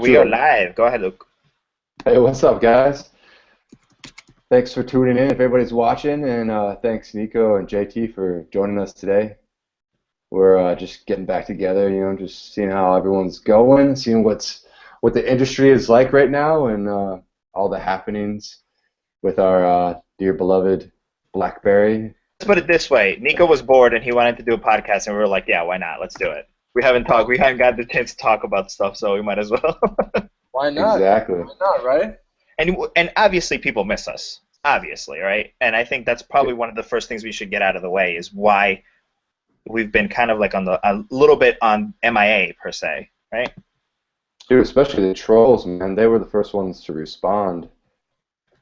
We are live. Go ahead, Luke. Hey, what's up, guys? Thanks for tuning in if everybody's watching, and thanks Nico and JT for joining us today. We're just getting back together, just seeing how everyone's going, seeing what the industry is like right now, and all the happenings with our dear beloved BlackBerry. Let's put it this way. Nico was bored and he wanted to do a podcast, and we were like, yeah, why not? Let's do it. We haven't got the chance to talk about stuff, so we might as well. Why not? Exactly. Why not, right? And obviously people miss us. Obviously, right? And I think that's probably one of the first things we should get out of the way is why we've been kind of like a little bit on MIA per se, right? Dude, especially the trolls, man. They were the first ones to respond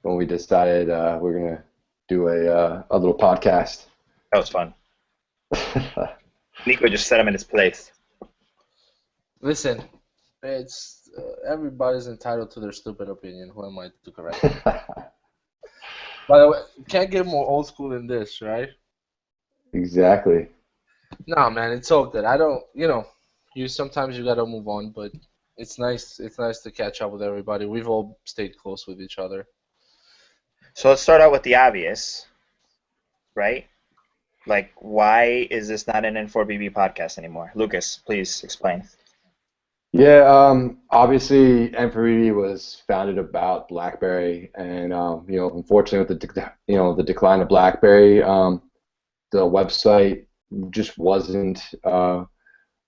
when we decided we're gonna do a little podcast. That was fun. Nico just set him in his place. Listen, it's everybody's entitled to their stupid opinion. Who am I to correct? By the way, can't get more old school than this, right? Exactly. No, man, it's all good. I don't, you sometimes you gotta move on, but it's nice. It's nice to catch up with everybody. We've all stayed close with each other. So let's start out with the obvious, right? Like, why is this not an N4BB podcast anymore? Lucas, please explain. Yeah, obviously N4BB was founded about BlackBerry, and unfortunately with the decline of BlackBerry, the website just wasn't it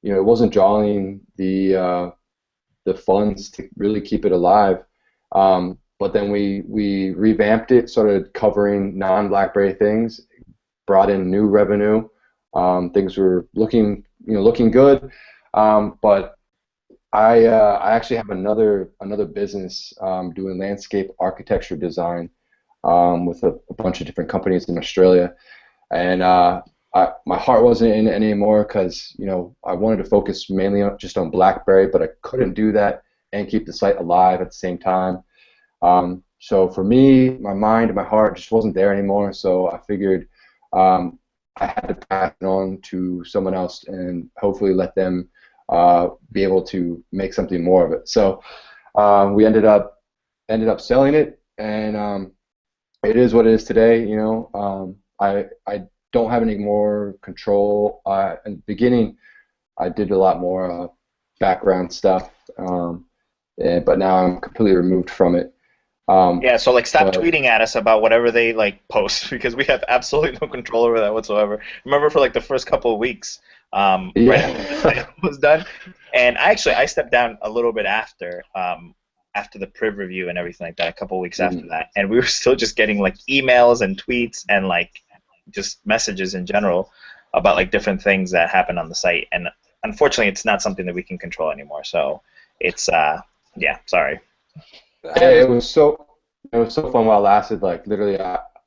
wasn't drawing the funds to really keep it alive. But then we revamped it, started covering non-BlackBerry things, brought in new revenue. Things were looking good, but I actually have another business doing landscape architecture design with a bunch of different companies in Australia, and my heart wasn't in it anymore because I wanted to focus mainly just on BlackBerry, but I couldn't do that and keep the site alive at the same time. So for me, my mind and my heart just wasn't there anymore. So I figured I had to pass it on to someone else and hopefully let them be able to make something more of it. So we ended up selling it, and it is what it is today. I don't have any more control. In the beginning, I did a lot more background stuff, but now I'm completely removed from it. Yeah, so like stop tweeting at us about whatever they like post because we have absolutely no control over that whatsoever. Remember for like the first couple of weeks, right after the sale was done, and I stepped down a little bit after the Priv review and everything like that, a couple of weeks after that, and we were still just getting like emails and tweets and like just messages in general about like different things that happen on the site, and unfortunately it's not something that we can control anymore. So it's yeah, sorry. It was so fun while it lasted. Like literally,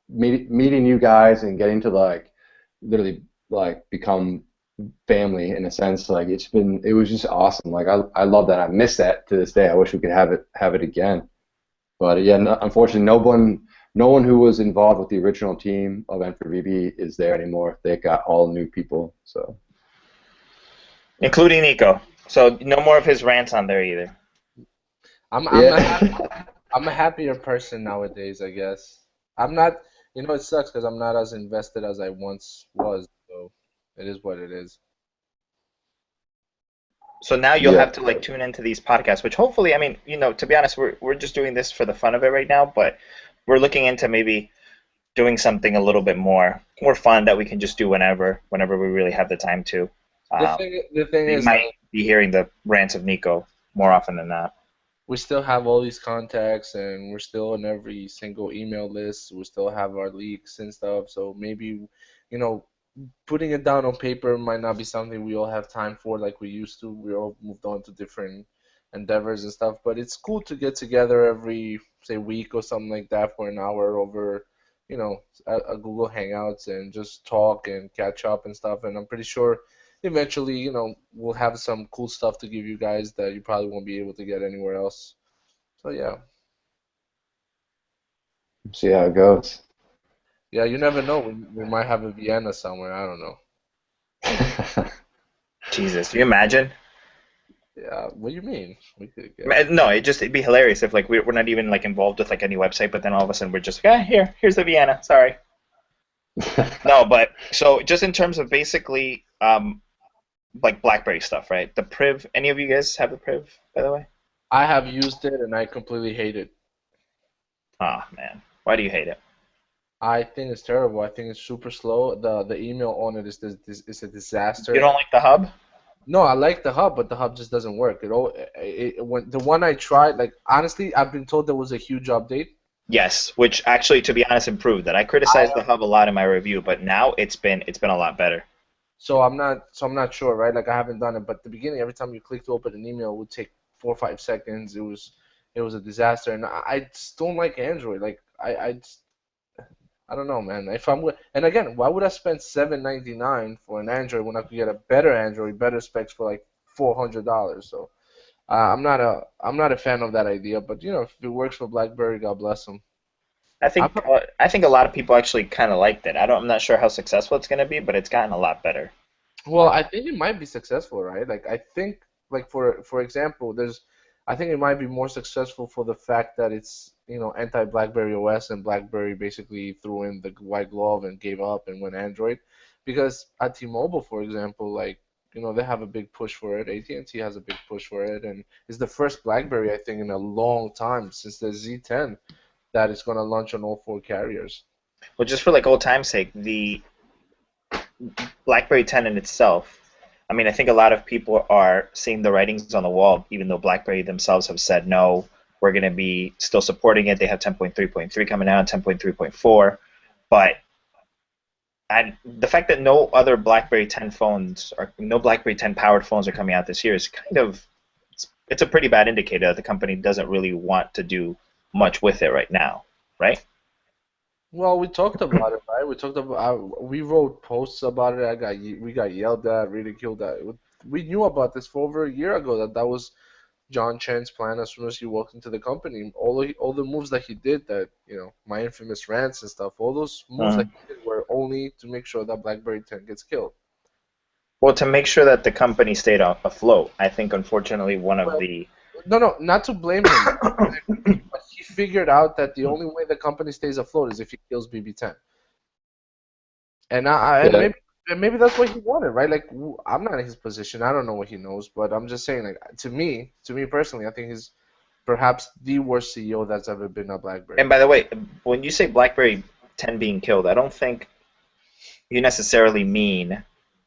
meeting you guys and getting to like literally like become family in a sense. Like it was just awesome. Like I love that. I miss that to this day. I wish we could have it again. But yeah, unfortunately, no one who was involved with the original team of N4BB is there anymore. They got all new people. So including Nico. So no more of his rants on there either. I'm a happier person nowadays, I guess. I'm not, it sucks because I'm not as invested as I once was, so it is what it is. So now you'll have to like tune into these podcasts, which hopefully, I mean, to be honest, we're just doing this for the fun of it right now, but we're looking into maybe doing something a little bit more fun that we can just do whenever we really have the time to. The thing is, you might be hearing the rants of Nico more often than not. We still have all these contacts, and we're still on every single email list. We still have our leaks and stuff. So maybe, putting it down on paper might not be something we all have time for like we used to. We all moved on to different endeavors and stuff. But it's cool to get together every, say, week or something like that for an hour over, a Google Hangouts and just talk and catch up and stuff. And I'm pretty sure eventually, we'll have some cool stuff to give you guys that you probably won't be able to get anywhere else. So, yeah. See how it goes. Yeah, you never know. We might have a Vienna somewhere. I don't know. Jesus, can you imagine? Yeah, what do you mean? We could get. No, it'd be hilarious if like we're not even like involved with like any website, but then all of a sudden we're just like, ah, here's the Vienna. Sorry. No, but so just in terms of basically like BlackBerry stuff, right? The Priv. Any of you guys have the Priv, by the way? I have used it and I completely hate it. Ah, man, why do you hate it? I think it's terrible. I think it's super slow. The email on it is a You disaster. don't like the hub? No, I like the hub, but the hub just doesn't work. When the one I tried, like honestly, I've been told there was a huge update. Yes, which actually, to be honest, improved that. I criticized the hub a lot in my review, but now it's been a lot better. So I'm not sure, right? Like I haven't done it, but at the beginning, every time you click to open an email, it would take 4 or 5 seconds. It was a disaster, and I just don't like Android. Like I don't know, man. And again, why would I spend $7.99 for an Android when I could get a better Android, better specs for like $400? So I'm not a fan of that idea. But if it works for BlackBerry, God bless them. I think I think a lot of people actually kind of liked it. I'm not sure how successful it's going to be, but it's gotten a lot better. Well, I think it might be successful, right? Like I think, like for example, I think it might be more successful for the fact that it's anti-BlackBerry OS and BlackBerry basically threw in the white glove and gave up and went Android, because at T-Mobile, for example, like they have a big push for it. AT&T has a big push for it, and it's the first BlackBerry I think in a long time since the Z10 that is going to launch on all four carriers. Well, just for like old time's sake, the BlackBerry 10 in itself, I mean, I think a lot of people are seeing the writings on the wall, even though BlackBerry themselves have said, no, we're going to be still supporting it. They have 10.3.3 coming out, 10.3.4. But the fact that no other BlackBerry 10 phones, or no BlackBerry 10 powered phones are coming out this year is kind of, it's a pretty bad indicator that the company doesn't really want to do much with it right now, right? Well, we talked about it, right? We wrote posts about it. We got yelled at, ridiculed at. We knew about this for over a year ago that was John Chen's plan as soon as he walked into the company. All the moves that he did, that my infamous rants and stuff, all those moves that he did were only to make sure that BlackBerry 10 gets killed. Well, to make sure that the company stayed afloat, I think unfortunately No, not to blame him. But he figured out that the only way the company stays afloat is if he kills BB10. And maybe that's what he wanted, right? Like I'm not in his position. I don't know what he knows, but I'm just saying, like to me personally, I think he's perhaps the worst CEO that's ever been at BlackBerry. And by the way, when you say BlackBerry 10 being killed, I don't think you necessarily mean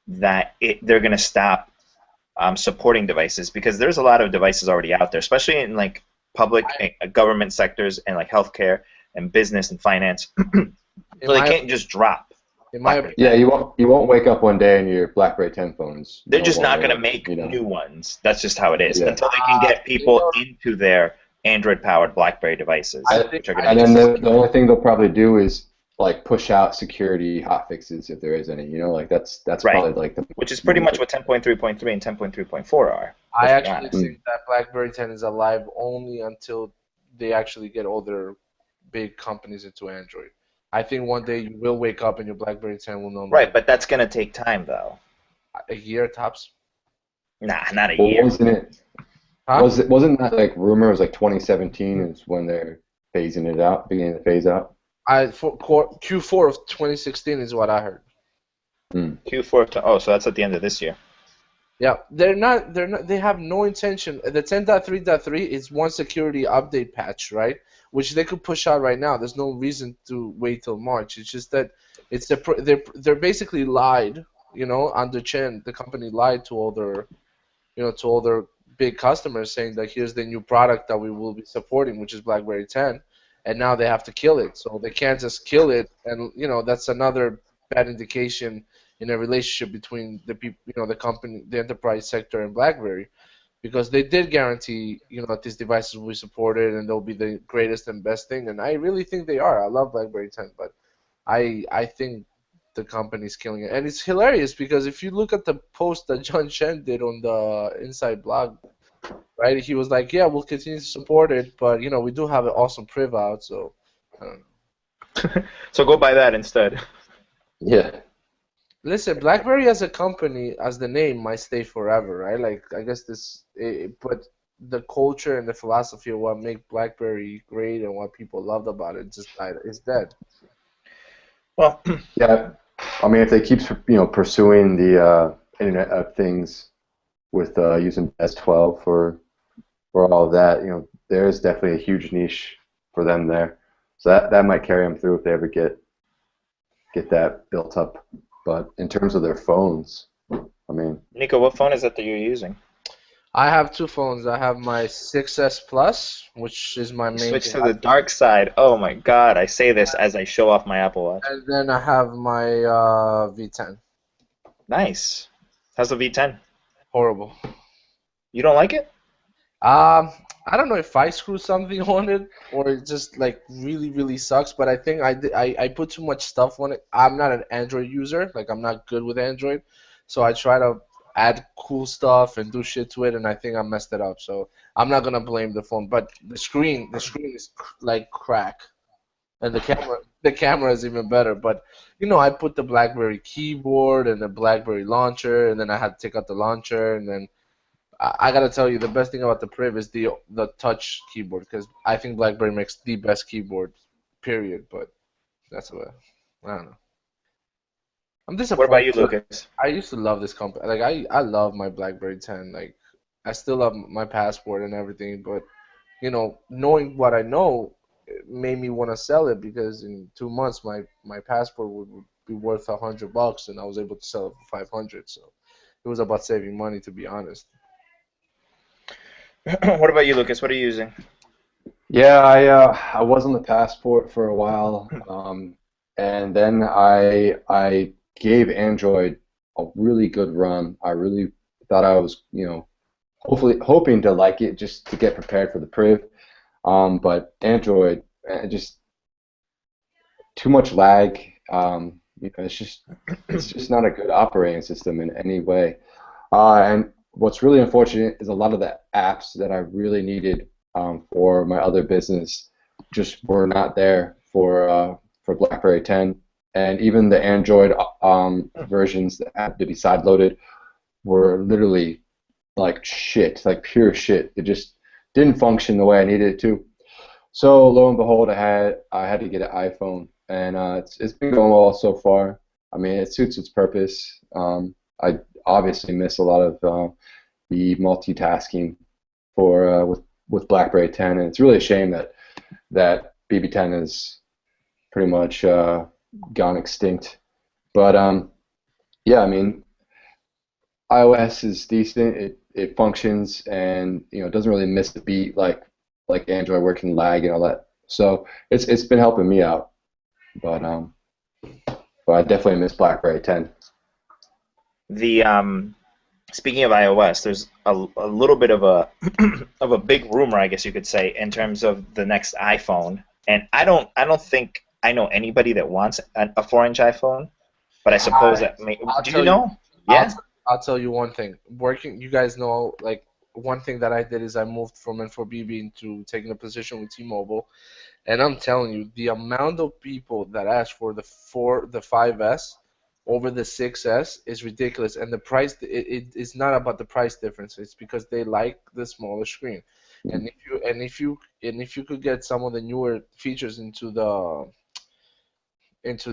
that they're going to stop supporting devices, because there's a lot of devices already out there, especially in like public government sectors and like healthcare and business and finance. So they can't just drop. Yeah, you won't wake up one day and your BlackBerry 10 phones. They're just not going to make new ones. That's just how it is until they can get people into their Android-powered BlackBerry devices. And then the only thing they'll probably do is like push out security hotfixes if there is any. Like that's probably like which is pretty much what 10.3.3 and 10.3.4 are. I actually think that BlackBerry 10 is alive only until they actually get all their big companies into Android. I think one day you will wake up and your BlackBerry 10 will know. Right, but that's going to take time, though. A year tops? Nah, not a year. Wasn't it? Huh? Wasn't that like rumor? It was like 2017 is when they're phasing it out, beginning to phase out. Q4 of 2016 is what I heard. Q4 so that's at the end of this year. Yeah, they're not. They have no intention. The 10.3.3 is one security update patch, right? Which they could push out right now. There's no reason to wait till March. It's just that they're basically lied. Under Chen, the company lied to all their big customers, saying that here's the new product that we will be supporting, which is BlackBerry 10, and now they have to kill it. So they can't just kill it, and that's another bad indication in a relationship between the people, the company, the enterprise sector, and BlackBerry. Because they did guarantee, that these devices will be supported and they'll be the greatest and best thing, and I really think they are. I love BlackBerry 10, but I think the company's killing it, and it's hilarious because if you look at the post that John Chen did on the Inside blog, right, he was like, "Yeah, we'll continue to support it, but we do have an awesome priv out, so I don't know." So go buy that instead. Yeah. Listen, BlackBerry as a company, as the name, might stay forever, right? Like, I guess but the culture and the philosophy of what make BlackBerry great and what people loved about it just died. It's dead. Well, Yeah, I mean, if they keep pursuing the Internet of Things with using S12 for all of that, there is definitely a huge niche for them there. So that might carry them through if they ever get that built up. But in terms of their phones, I mean, Nico, what phone is it that you're using? I have two phones. I have my 6S Plus, which is my You main switched thing, to the dark side. Oh my God, I say this as I show off my Apple Watch. and then I have my V10. Nice. How's the V10? Horrible. You don't like it? Um, I don't know if I screw something on it or it just like really really sucks, but I think I put too much stuff on it. I'm not an Android user, like I'm not good with Android, so I try to add cool stuff and do shit to it, and I think I messed it up. So I'm not gonna blame the phone, but the screen is like crack, and the camera is even better. But I put the BlackBerry keyboard and the BlackBerry launcher, and then I had to take out the launcher, and then I gotta tell you, the best thing about the Priv is the touch keyboard because I think BlackBerry makes the best keyboard, period. But that's what I don't know. I'm What about disappointed. you, Lucas? I used to love this company. Like I love my BlackBerry 10. Like I still love my passport and everything. But knowing what I know, it made me want to sell it because in 2 months my passport would be worth $100, and I was able to sell it for 500. So it was about saving money, to be honest. What about you, Lucas? What are you using? yeah, I was on the Passport for a while, and then I gave Android a really good run. I really thought I was, hopefully hoping to like it just to get prepared for the Priv. But Android, just too much lag. It's just not a good operating system in any way. And what's really unfortunate is a lot of the apps that I really needed for my other business just were not there for BlackBerry 10, and even the Android versions that had to be sideloaded were literally like shit, like pure shit. It just didn't function the way I needed it to. So lo and behold, I had to get an iPhone, and it's been going well so far. I mean, it suits its purpose. I obviously miss a lot of the multitasking for with BlackBerry 10, and it's really a shame that BB10 is pretty much gone extinct. But yeah, I mean, iOS is decent. It functions, and it doesn't really miss a beat like Android, where it can lag and all that. So it's been helping me out. But I definitely miss BlackBerry 10. The Speaking of iOS, there's a little bit of a of a big rumor, I guess you could say, in terms of the next iPhone. And I don't think I know anybody that wants a 4-inch iPhone, but I suppose I that may, I'll do you tell you. know? I'll Yeah? t- I'll tell you one thing. Working, you guys know, like one thing that I did is I moved from N4BB into taking a position with T-Mobile, and I'm telling you, the amount of people that ask for the 5S over the 6S is ridiculous, and the price it's not about the price difference. It's because they like the smaller screen, and if you could get some of the newer features into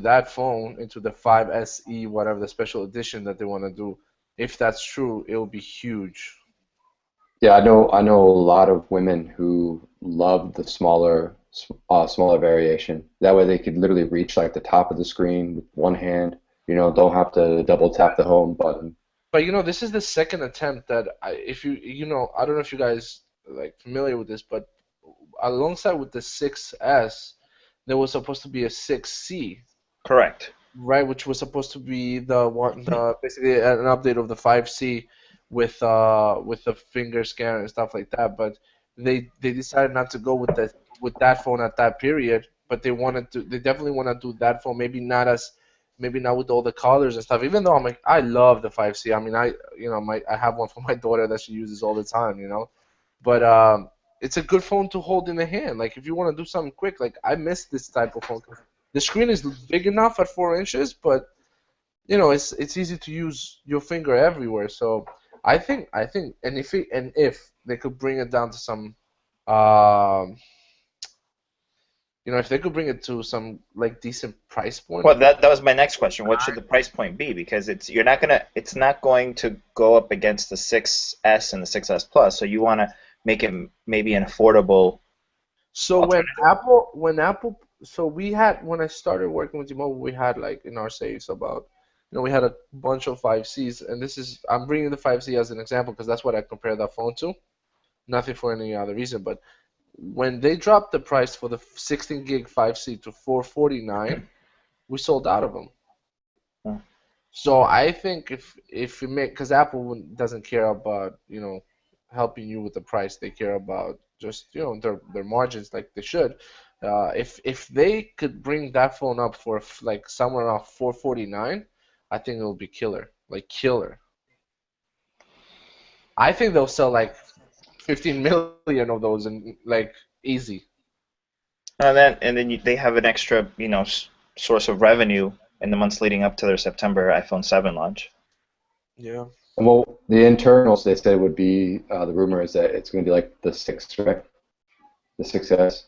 that phone, into the 5SE, whatever the special edition that they want to do. If that's true, it will be huge. Yeah, I know a lot of women who love the smaller variation. That way they could literally reach like the top of the screen with one hand. Don't have to double tap the home button. But this is the second attempt that if I don't know if you guys like familiar with this, but alongside with the 6S, there was supposed to be a 6C, Correct. right, which was supposed to be basically an update of the 5C with the finger scanner and stuff like that. But they decided not to go with that phone at that period. But they definitely want to do that phone. Maybe not with all the colors and stuff. Even though I love the 5C. I mean I have one for my daughter that she uses all the time. But it's a good phone to hold in the hand. Like if you want to do something quick, like I miss this type of phone. The screen is big enough at 4 inches, but it's easy to use your finger everywhere. So I think, and if they could bring it down to some, um, if they could bring it to some like decent price point. Well, that was my next question. What should the price point be? Because it's not going to go up against the 6S and the 6S Plus. So you want to make it maybe an affordable So alternative. so when I started working with T-Mobile, we had like in our saves about, we had a bunch of 5Cs, and I'm bringing the 5C as an example because that's what I compare that phone to, nothing for any other reason. But when they dropped the price for the 16 gig 5C to 449, we sold out of them. Hmm. So I think if you make, because Apple doesn't care about helping you with the price, they care about just their margins like they should. If they could bring that phone up for like somewhere around 449, I think it'll be killer, like killer. I think they'll sell like 15 million of those and like easy. And then they have an extra, source of revenue in the months leading up to their September iPhone 7 launch. Yeah. Well, the internals they said would be the rumor is that it's going to be like the 6, right? The 6S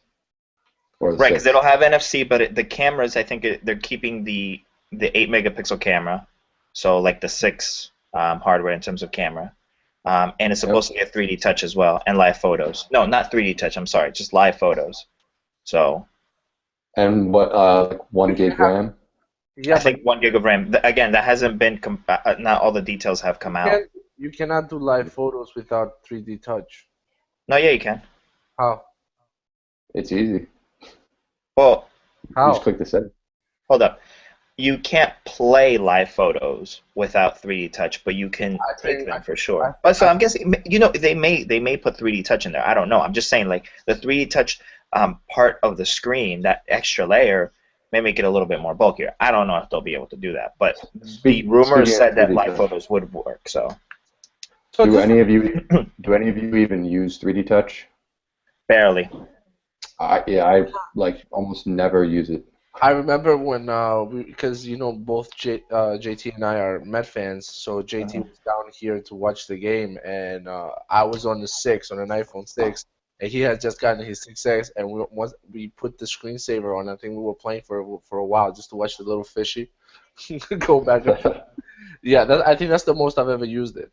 or the Right, because 6. it'll have NFC, but the cameras, I think they're keeping the 8 megapixel camera, so like the 6 hardware in terms of camera, and it's Yep. supposed to get 3D touch as well and live photos. No, not 3D touch. I'm sorry, just live photos. So And what like You 1 can gig have, RAM? I yeah, but think 1 gig of RAM. Again, that hasn't been not all the details have you come out. can you cannot do live photos without 3D touch. No, yeah, you can. How? It's easy. Well, You just How? click the setting. hold up. You can't play live photos without 3D touch, but you can I take think them for I, sure. But so I'm guessing, they may put 3D touch in there. I don't know. I'm just saying, like the 3D touch part of the screen, that extra layer, may make it a little bit more bulkier. I don't know if they'll be able to do that, but the rumors Speaking of said that 3D live touch, photos would work. So so do this any of you do any of you even use 3D touch? barely. I like almost never use it. I remember when because both JT and I are Met fans, so JT Mhm. was down here to watch the game, and I was on on an iPhone 6, and he had just gotten his 6X, and once we put the screensaver on, I think we were playing for a while just to watch the little fishy go back and forth. Yeah, I think that's the most I've ever used it.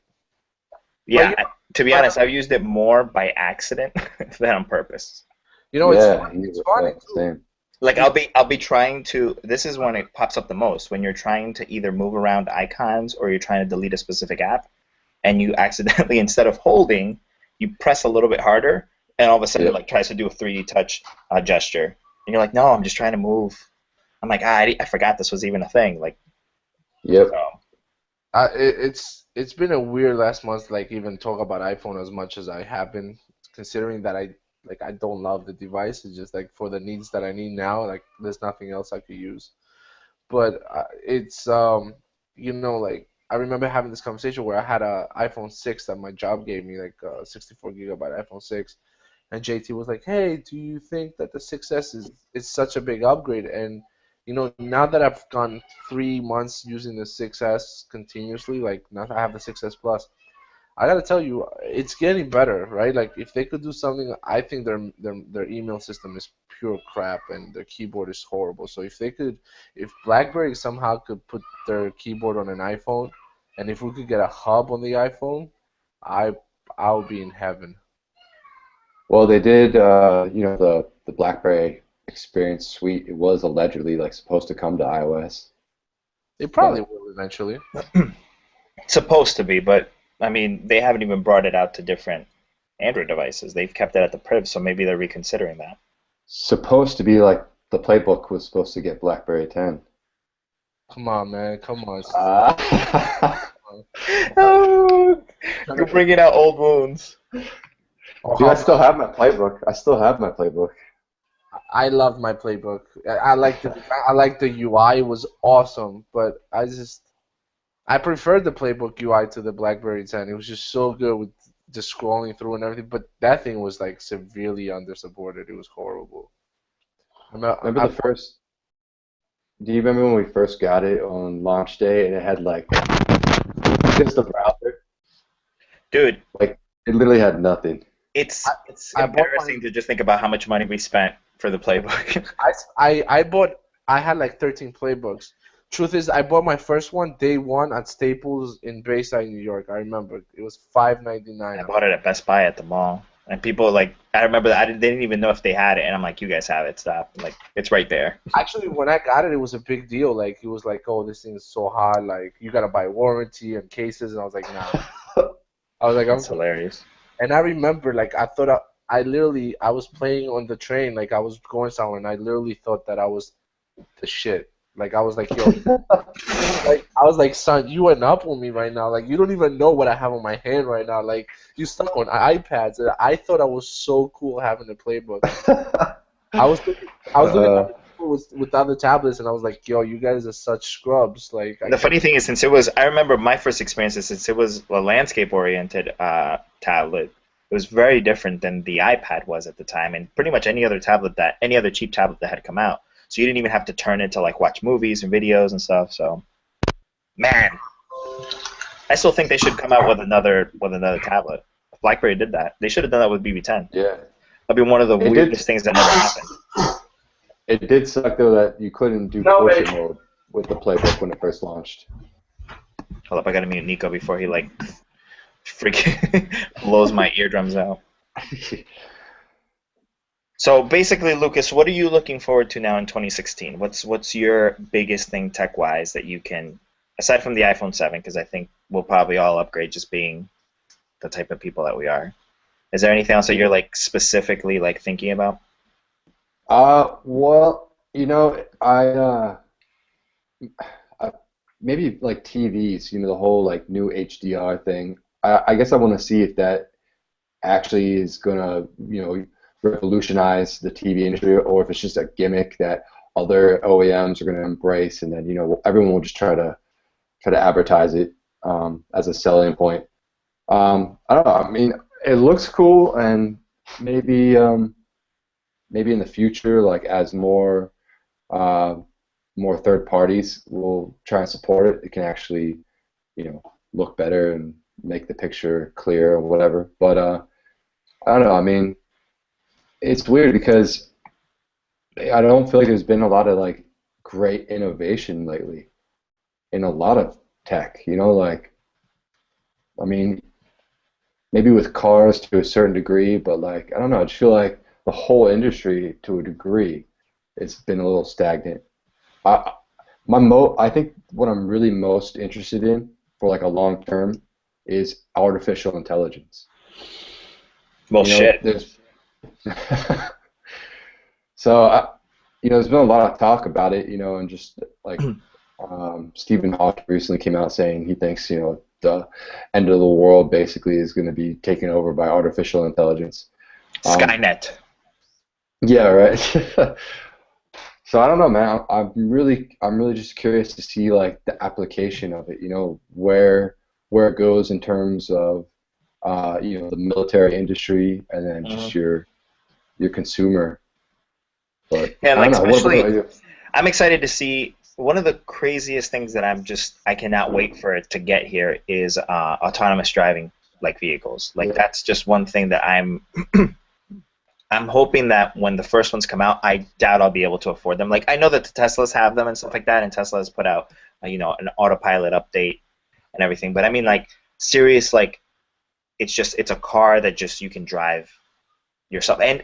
But Yeah, to be but honest, I've used it more by accident than on purpose. it's Yeah, it's funny too. same. Like I'll be trying to. This is when it pops up the most when you're trying to either move around icons or you're trying to delete a specific app, and you accidentally instead of holding, you press a little bit harder, and all of a sudden it Yep. like tries to do a 3D touch gesture, and you're like, no, I'm just trying to move. I'm like, I forgot this was even a thing. Like, Yep. so It's been a weird last month, like even talk about iPhone as much as I have been, considering that I don't love the device. It's just like for the needs that I need now, like there's nothing else I could use. But it's like I remember having this conversation where I had a iPhone 6 that my job gave me, like a 64 gigabyte iPhone 6, and JT was like, "Hey, do you think that the 6S is such a big upgrade?" And now that I've gone 3 months using the 6S continuously, like now I have the 6S Plus, I gotta tell you, it's getting better, right? Like if they could do something, I think their email system is pure crap and their keyboard is horrible. So if BlackBerry somehow could put their keyboard on an iPhone, and if we could get a hub on the iPhone, I I'll be in heaven. Well, they did. The BlackBerry Experience Suite. It was allegedly like supposed to come to iOS, They probably but will eventually. it's supposed to be, but I mean, they haven't even brought it out to different Android devices. They've kept it at the Priv, so maybe they're reconsidering that. supposed to be like the playbook was supposed to get BlackBerry 10. Come on, man. Come on. Oh, you're bringing out old wounds. Oh, Dude, I how still have my playbook. I still have my playbook. I love my playbook. I like the UI. It was awesome, but I preferred the playbook UI to the BlackBerry 10. It was just so good with just scrolling through and everything. But that thing was like severely undersupported. It was horrible. I'm, Remember I'm, the first? Do you remember when we first got it on launch day and it had like just a browser? Dude, Like it literally had nothing. it's I bought my embarrassing to just think about how much money we spent for the playbook. I bought I had like 13 playbooks. Truth is, I bought my first one day one at Staples in Bayside, New York. I remember it was I $5.99. bought it at Best Buy at the mall, and people like I remember that they didn't even know if they had it, and I'm like, you guys have it, stop! Like it's right there. Actually, when I got it, it was a big deal. Like it was like, oh, this thing is so hot. Like you gotta buy warranty and cases, and I was like, nah. I was like, That's hilarious. and I remember like I literally I was playing on the train, like I was going somewhere, and I literally thought that I was the shit. Like I was like, yo, like I was like, son, you went up on me right now. Like you don't even know what I have on my hand right now. Like you stuck on iPads. And I thought I was so cool having the playbook. I was looking at Uh, other people with other tablets, and I was like, yo, you guys are such scrubs. Like I The can't. funny thing is, since it was, I remember my first experiences since it was a landscape-oriented tablet. It was very different than the iPad was at the time, and pretty much any other cheap tablet that had come out. So you didn't even have to turn it to like watch movies and videos and stuff. So, man, I still think they should come out with another tablet. BlackBerry did that. They should have done that with BB10. yeah. That'd be one of the It weirdest did. things that never happened. It did suck though that you couldn't do No, portrait wait. mode with the playbook when it first launched. Hold up, I gotta mute Nico before he like freaking blows my eardrums out. So basically, Lucas, what are you looking forward to now in 2016? What's your biggest thing tech-wise that you can, aside from the iPhone 7, because I think we'll probably all upgrade just being the type of people that we are. Is there anything else that you're like specifically like thinking about? Well, I maybe like TVs, the whole like new HDR thing. I guess I want to see if that actually is gonna, revolutionize the TV industry, or if it's just a gimmick that other OEMs are gonna embrace, and then everyone will just try to advertise it as a selling point. I don't know. I mean, it looks cool, and maybe maybe in the future, like as uh, more third parties will try and support it, it can actually, look better and make the picture clear or whatever. But I don't know. I mean, it's weird because I don't feel like there's been a lot of like great innovation lately in a lot of tech. Like I mean, maybe with cars to a certain degree, but like I don't know. I just feel like the whole industry, to a degree, it's been a little stagnant. I I think what I'm really most interested in for like a long term is artificial intelligence. Well, shit. There's so there's been a lot of talk about it, and just like Stephen Hawking recently came out saying he thinks the end of the world basically is going to be taken over by artificial intelligence. Um, Skynet. yeah, right. So I don't know, man. I'm really just curious to see like the application of it. Where it goes in terms of the military industry, and then Mhm. just your consumer. But And I don't like know. What especially, about you? I'm excited to see one of the craziest things that I cannot wait for it to get here is autonomous driving like vehicles. Like Yeah. that's just one thing that I'm hoping that when the first ones come out, I doubt I'll be able to afford them. Like I know that the Teslas have them and stuff like that, and Tesla has put out an autopilot update and everything. But I mean like serious like it's a car that just you can drive yourself. And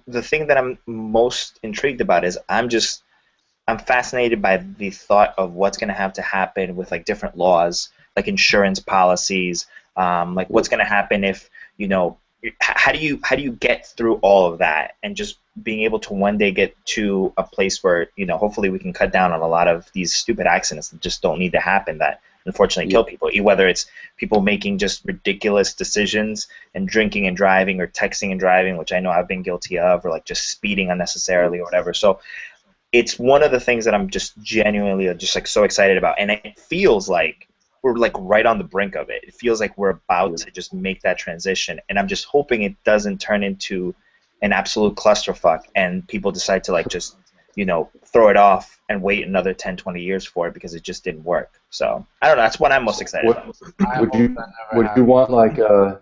the thing that I'm most intrigued about is I'm fascinated by the thought of what's going to have to happen with like different laws, like insurance policies, like what's going to happen if how do you get through all of that and just being able to one day get to a place where hopefully we can cut down on a lot of these stupid accidents that just don't need to happen that unfortunately Yeah. kill people, whether it's people making just ridiculous decisions and drinking and driving or texting and driving, which I know I've been guilty of, or like just speeding unnecessarily or whatever. So it's one of the things that I'm just genuinely just like so excited about, and it feels like we're like right on the brink of it. It feels like we're about to just make that transition, and I'm just hoping it doesn't turn into an absolute clusterfuck and people decide to like just throw it off and wait another 10, 20 years for it because it just didn't work. So I don't know. That's what I'm most excited about. I Would hope you that never would you happens. want like a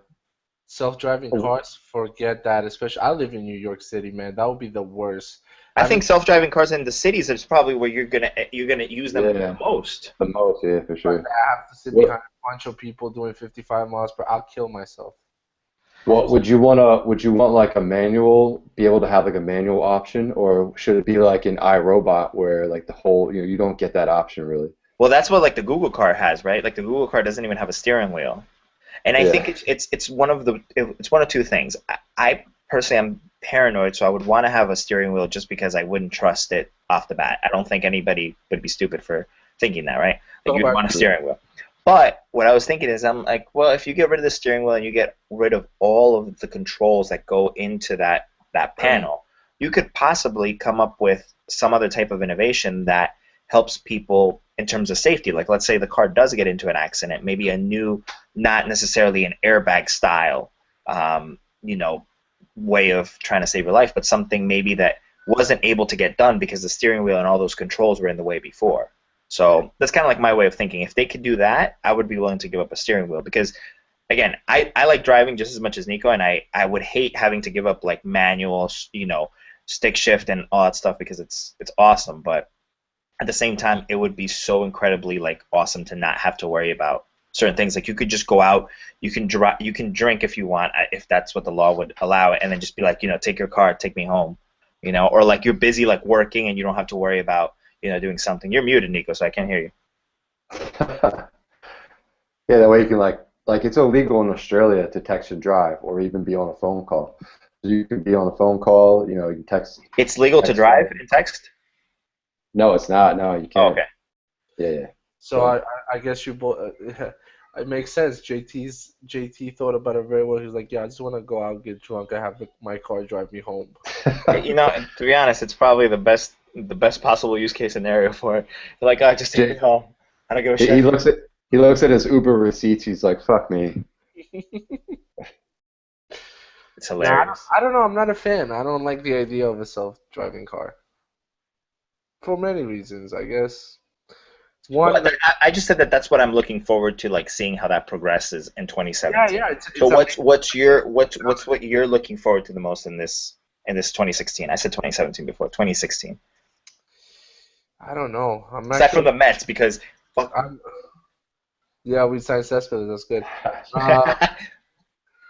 Self-driving cars, forget that. Especially, I live in New York City, man. That would be the worst. I Having think self-driving cars in the cities is probably where you're gonna use them the yeah most. the most? Yeah, for sure. I have to sit What behind a bunch of people doing 55 miles per, I'll kill myself. what would you want like a manual, be able to have like a manual option, or should it be like an iRobot where like the whole you don't get that option really? Well, that's what like the Google car has, right? Like the Google car doesn't even have a steering wheel. And I think Yeah. it's one of two things. I personally am paranoid, so I would want to have a steering wheel just because I wouldn't trust it off the bat. I don't think anybody would be stupid for thinking that, right? Like So you'd like, want a steering wheel. But what I was thinking is, I'm like, well, if you get rid of the steering wheel and you get rid of all of the controls that go into that panel, you could possibly come up with some other type of innovation that helps people in terms of safety. Like, let's say the car does get into an accident, maybe a new, not necessarily an airbag style, um, you know, way of trying to save your life, but something maybe that wasn't able to get done because the steering wheel and all those controls were in the way before. So that's kind of like my way of thinking. If they could do that, I would be willing to give up a steering wheel because, again, I like driving just as much as Nico, and I would hate having to give up like manual, stick shift and all that stuff because it's awesome. But at the same time, it would be so incredibly like awesome to not have to worry about certain things. Like you could just go out, you can drink if you want, if that's what the law would allow it, and then just be like, take your car, take me home, or like you're busy like working and you don't have to worry about doing something. You're muted, Nico, so I can't hear you. Yeah, that way you can like it's illegal in Australia to text and drive or even be on a phone call. So you can be on a phone call, you can It's legal to text drive phone. in text? No, it's not. No, you Oh, can't. okay. Yeah, yeah. so So I guess you both. It makes sense. JT thought about it very well. He was like, "Yeah, I just want to go out, get drunk, and have my car drive me home." To be honest, it's probably the best possible use case scenario for it. You're like, oh, just take me J- home. I don't give a he shit. looks at his Uber receipts. He's like, "Fuck me." It's Nah, hilarious. I don't know. I'm not a fan. I don't like the idea of a self-driving car for many reasons. I guess Well, one, like, I just said that that's what I'm looking forward to, like seeing how that progresses in yeah, 2017. yeah, So it's amazing. what's what you're looking forward to the most in this 2016? I said 2017 before, 2016. I don't know. Aside from the Mets, because fuck. I'm, yeah, we signed Cespedes. That's good. Uh,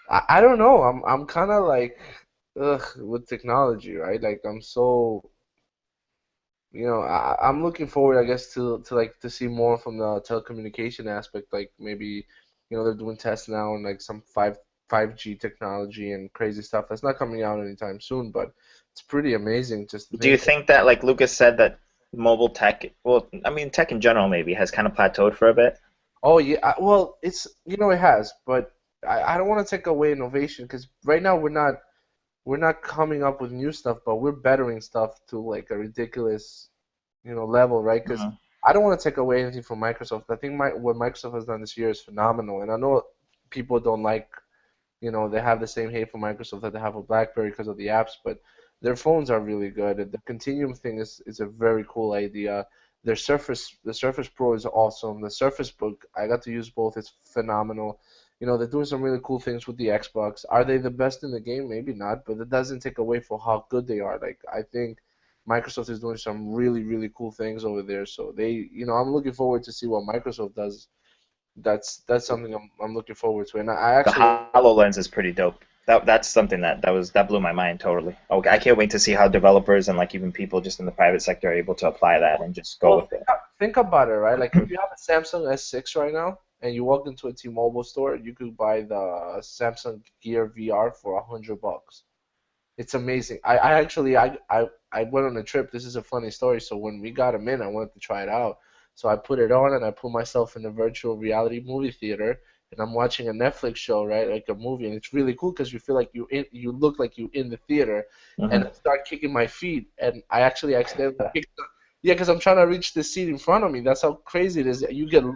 I don't know. I'm kind of like, ugh, with technology, right? Like I'm so, I'm looking forward, I guess, to like to see more from the telecommunication aspect. Like maybe, they're doing tests now and like some 5G technology and crazy stuff that's not coming out anytime soon, but it's pretty amazing just to Do you think. think that, like Lucas said, that mobile tech, well, I mean, tech in general maybe has kind of plateaued for a bit? Oh yeah, well, it has, but I don't want to take away innovation because right now we're not coming up with new stuff, but we're bettering stuff to like a ridiculous, level, right? Because Mhm. I don't want to take away anything from Microsoft. I think what Microsoft has done this year is phenomenal, and I know people don't like, they have the same hate for Microsoft that they have for BlackBerry because of the apps, but their phones are really good. The Continuum thing is a very cool idea. The Surface Pro is awesome. The Surface Book, I got to use both. It's phenomenal. They're doing some really cool things with the Xbox. Are they the best in the game? Maybe not, but it doesn't take away for how good they are. Like I think Microsoft is doing some really, really cool things over there. So I'm looking forward to see what Microsoft does. That's something I'm looking forward to. And I The actually HoloLens is pretty dope. That's something that blew my mind totally. Okay, I can't wait to see how developers and like even people just in the private sector are able to apply that and just go Well, with it. think about it, right? Like if you have a Samsung S6 right now and you walk into a T-Mobile store, you could buy the Samsung Gear VR for $100. It's amazing. I actually I went on a trip. This is a funny story. So when we got them in, I wanted to try it out. So I put it on and I put myself in a virtual reality movie theater and I'm watching a Netflix show, right? Like a movie, and it's really cool because you feel like you look like you in the theater. And Hmm. I start kicking my feet and I actually accidentally kicked. Yeah, because I'm trying to reach the seat in front of me. That's how crazy it is.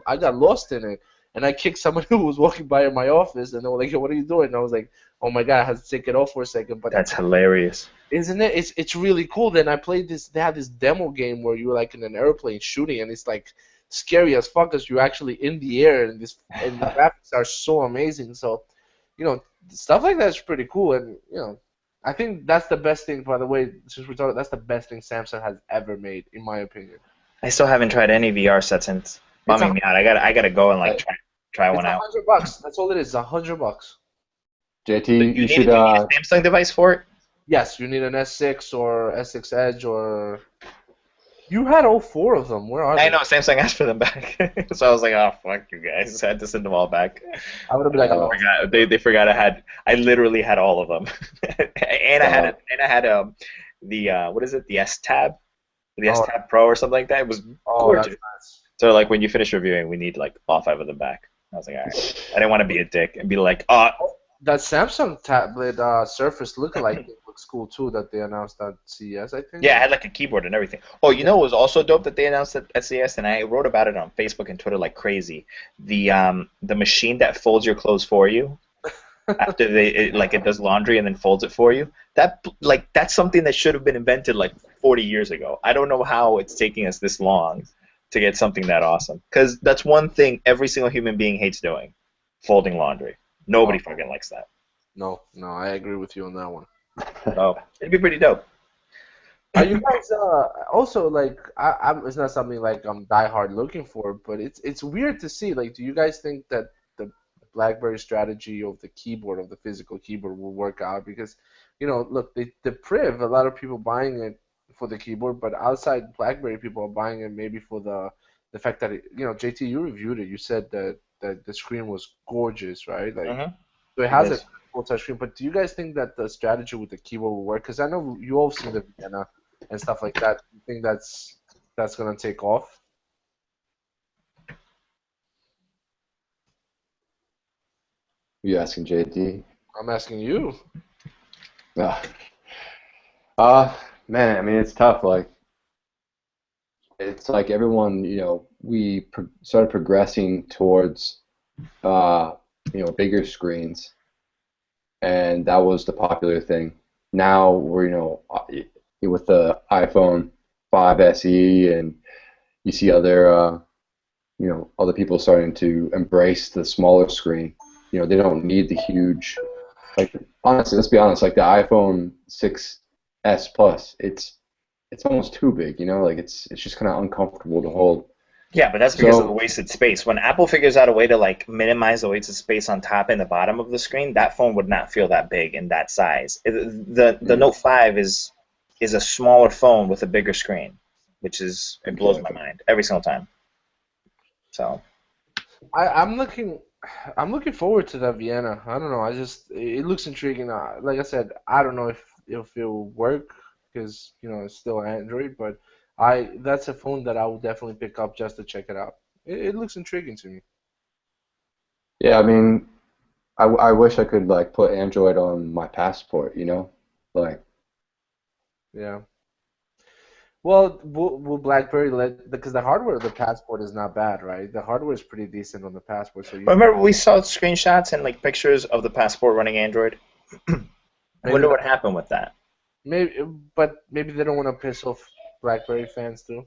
I got lost in it, and I kicked someone who was walking by in my office, and they were like, "Yo, what are you doing?" And I was like, oh my god, I had to take it off for a second. But That's hilarious. isn't it? It's really cool. Then I played this. They had this demo game where you were like in an airplane shooting, and it's like scary as fuck because you're actually in the air, and the graphics are so amazing. So, stuff like that's pretty cool, and I think that's the best thing. By the way, since we're talking, that's the best thing Samsung has ever made, in my opinion. I still haven't tried any VR sets, and it's bumming me out. I gotta go and like try one out. It's $100. That's all it is. $100. JT, you should. You need a Samsung device for it. Yes, you need an S6 or S6 Edge or. You had all four of them. Where are they? I know Samsung asked for them back, so I was like, "Oh fuck you guys!" I had to send them all back. I would have been like, they forgot I literally had all of them, and I had the what is it, the S Tab, the S Tab Pro or something like that. It was gorgeous. Nice. So like when you finish reviewing, we need like all 5 of them back. I was like, all right. I didn't want to be a dick and be like, oh. That Samsung tablet Surface lookalike looks cool too that they announced at CES, I think. Yeah, it had like a keyboard and everything. Oh, you know what was also dope that they announced at CES, and I wrote about it on Facebook and Twitter like crazy. The machine that folds your clothes for you after it does laundry and then folds it for you. That's something that should have been invented like 40 years ago. I don't know how it's taking us this long to get something that awesome. Because that's one thing every single human being hates doing, folding laundry. Nobody fucking likes that. No, I agree with you on that one. So it'd be pretty dope. Are you guys also like? It's not something like I'm diehard looking for, but it's weird to see. Like, do you guys think that the BlackBerry strategy of the keyboard, of the physical keyboard, will work out? Because, look, the Priv, a lot of people buying it for the keyboard, but outside BlackBerry, people are buying it maybe for the fact that JT, you reviewed it. You said that the screen was gorgeous, right? Like, so it has a full touch screen. But do you guys think that the strategy with the keyboard will work? Because I know you all seen the Vienna and stuff like that. Do you think that's gonna take off? You asking JT? I'm asking you. Man, I mean it's tough. Like, it's like everyone, we started progressing towards, bigger screens, and that was the popular thing. Now we're, with the iPhone 5 SE, and you see other people starting to embrace the smaller screen. They don't need the huge, like, honestly, let's be honest, like the iPhone 6s Plus, it's almost too big, like it's just kind of uncomfortable to hold. Yeah, but that's because of the wasted space. When Apple figures out a way to like minimize the wasted space on top and the bottom of the screen, that phone would not feel that big in that size. The Note 5 is a smaller phone with a bigger screen, which it blows my mind every single time. So I'm looking forward to that Vienna. I don't know. It looks intriguing. Like I said, I don't know if it'll work because it's still Android, but that's a phone that I will definitely pick up just to check it out. It looks intriguing to me. Yeah, I mean, I wish I could like put Android on my passport, like. Yeah. Well, will BlackBerry because the hardware of the passport is not bad, right? The hardware is pretty decent on the passport. So remember we saw screenshots and like pictures of the passport running Android. I wonder what happened with that. Maybe they don't want to piss off BlackBerry fans too.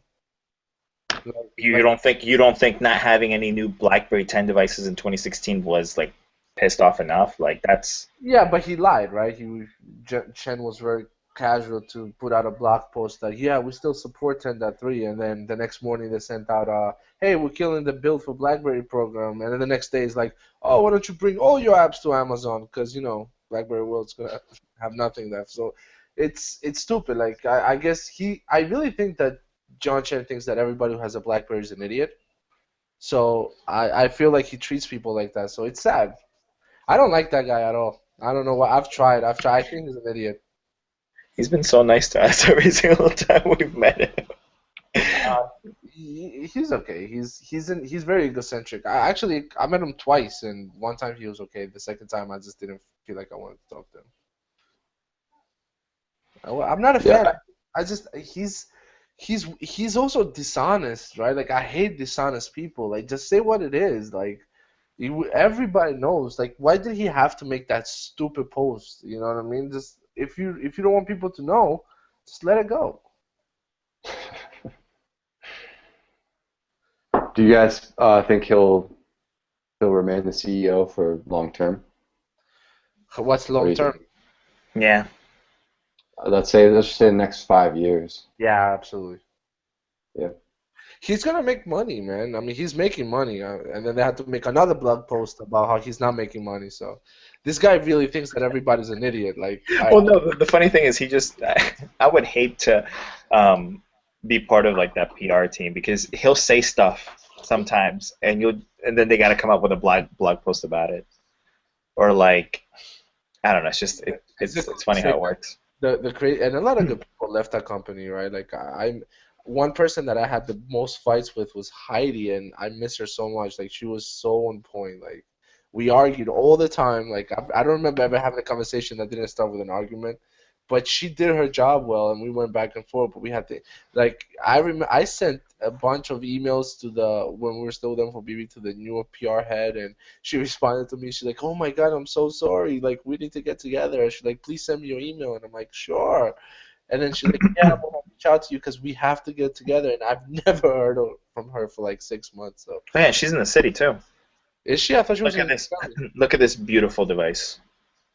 You don't think not having any new BlackBerry 10 devices in 2016 was like pissed off enough? Like that's. Yeah, but he lied, right? Chen was very casual to put out a blog post that we still support 10.3, and then the next morning they sent out hey, we're killing the build for BlackBerry program, and then the next day is like, oh, why don't you bring all your apps to Amazon, because BlackBerry World's gonna have nothing left. So it's stupid. Like I guess I really think that John Chen thinks that everybody who has a BlackBerry is an idiot. So I feel like he treats people like that. So it's sad. I don't like that guy at all. I don't know why. I've tried. I think he's an idiot. He's been so nice to us every single time we've met him. He's okay. He's very egocentric. I met him twice, and one time he was okay. The second time I just didn't feel like I wanted to talk to him. I'm not a fan. I just he's also dishonest, right? Like I hate dishonest people. Like just say what it is. Like Everybody knows. Like, why did he have to make that stupid post? You know what I mean? Just if you don't want people to know, just let it go. Do you guys think he'll remain the CEO for long term? What's What do long you term? think? Yeah. Let's just say the next 5 years. Yeah, absolutely. Yeah. He's gonna make money, man. I mean, he's making money, and then they had to make another blog post about how he's not making money. So, this guy really thinks that everybody's an idiot. Like, Well, no. The funny thing is, he just. I would hate to be part of like that PR team because he'll say stuff sometimes, and then they got to come up with a blog post about it, or like I don't know. It's just it's funny how it works. and a lot of good people left that company, right? Like, I'm one person that I had the most fights with was Heidi, and I miss her so much. Like, she was so on point. Like, we argued all the time. Like, I don't remember ever having a conversation that didn't start with an argument. But she did her job well, and we went back and forth. But we had to, like, I sent a bunch of emails to when we were still with M4BB to the new PR head, and she responded to me. She's like, "Oh my God, I'm so sorry. Like, we need to get together." And she's like, "Please send me your email." And I'm like, "Sure." And then she's like, "Yeah, I'm gonna reach out to you because we have to get together." And I've never heard from her for like 6 months. So Man, she's in the city too. is she? I thought she was Look at in. this. Look at this beautiful device.